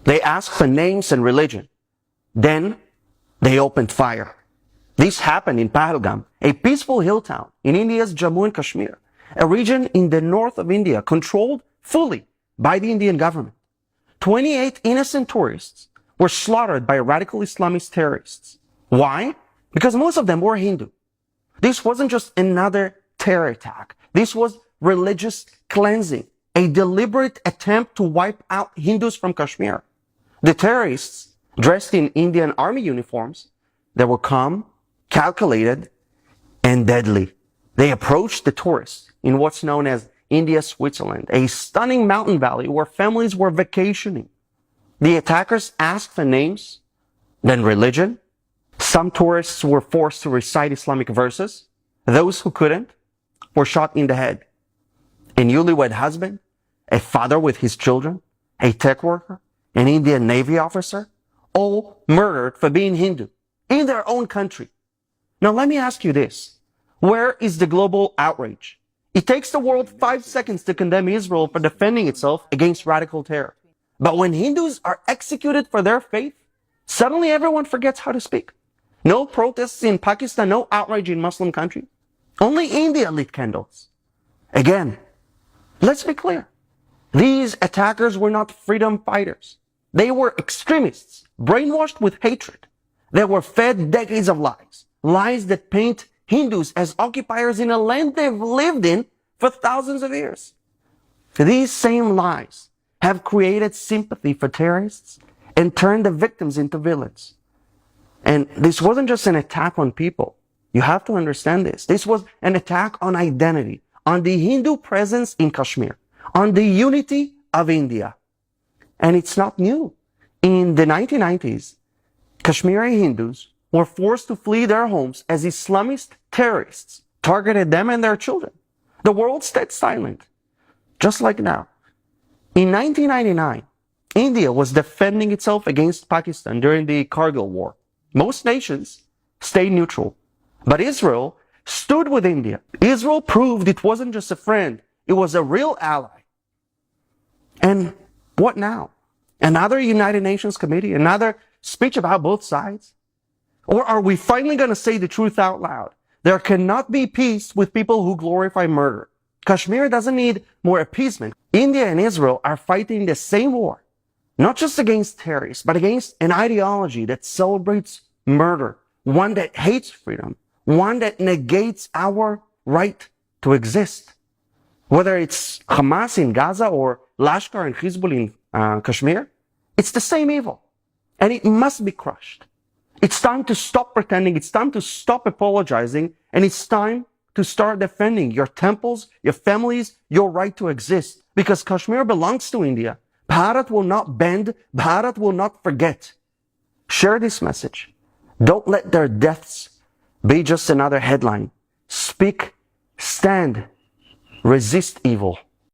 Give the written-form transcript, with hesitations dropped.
They asked for names and religion. Then they opened fire. This happened in Pahalgam, a peaceful hill town in India's Jammu and Kashmir, a region in the north of India controlled fully by the Indian government. 28 innocent tourists were slaughtered by radical Islamist terrorists. Why? Because most of them were Hindu. This wasn't just another terror attack. This was religious cleansing, a deliberate attempt to wipe out Hindus from Kashmir. The terrorists, dressed in Indian army uniforms, they were calm, calculated, and deadly. They approached the tourists in what's known as India's Switzerland, a stunning mountain valley where families were vacationing. The attackers asked for names, then religion. Some tourists were forced to recite Islamic verses. Those who couldn't were shot in the head. A newlywed husband, a father with his children, a tech worker, an Indian Navy officer, all murdered for being Hindu in their own country. Now let me ask you this. Where is the global outrage? It takes the world 5 seconds to condemn Israel for defending itself against radical terror. But when Hindus are executed for their faith, suddenly everyone forgets how to speak. No protests in Pakistan, no outrage in Muslim countries. Only India lit candles. Again, let's be clear. These attackers were not freedom fighters. They were extremists, brainwashed with hatred. They were fed decades of lies. Lies that paint Hindus as occupiers in a land they've lived in for thousands of years. These same lies have created sympathy for terrorists and turned the victims into villains. And this wasn't just an attack on people. You have to understand this. This was an attack on identity, on the Hindu presence in Kashmir, on the unity of India. And it's not new. In the 1990s, Kashmiri Hindus were forced to flee their homes as Islamist terrorists targeted them and their children. The world stayed silent, just like now. In 1999, India was defending itself against Pakistan during the Kargil War. Most nations stayed neutral, but Israel stood with India. Israel proved it wasn't just a friend, it was a real ally. And what now? Another United Nations committee? Another speech about both sides? Or are we finally going to say the truth out loud? There cannot be peace with people who glorify murder. Kashmir doesn't need more appeasement. India and Israel are fighting the same war, not just against terrorists, but against an ideology that celebrates murder, one that hates freedom, one that negates our right to exist. Whether it's Hamas in Gaza or Lashkar and Hezbollah in Kashmir, it's the same evil, and it must be crushed. It's time to stop pretending, it's time to stop apologizing, and it's time to start defending your temples, your families, your right to exist. Because Kashmir belongs to India. Bharat will not bend, Bharat will not forget. Share this message. Don't let their deaths be just another headline. Speak, stand, resist evil.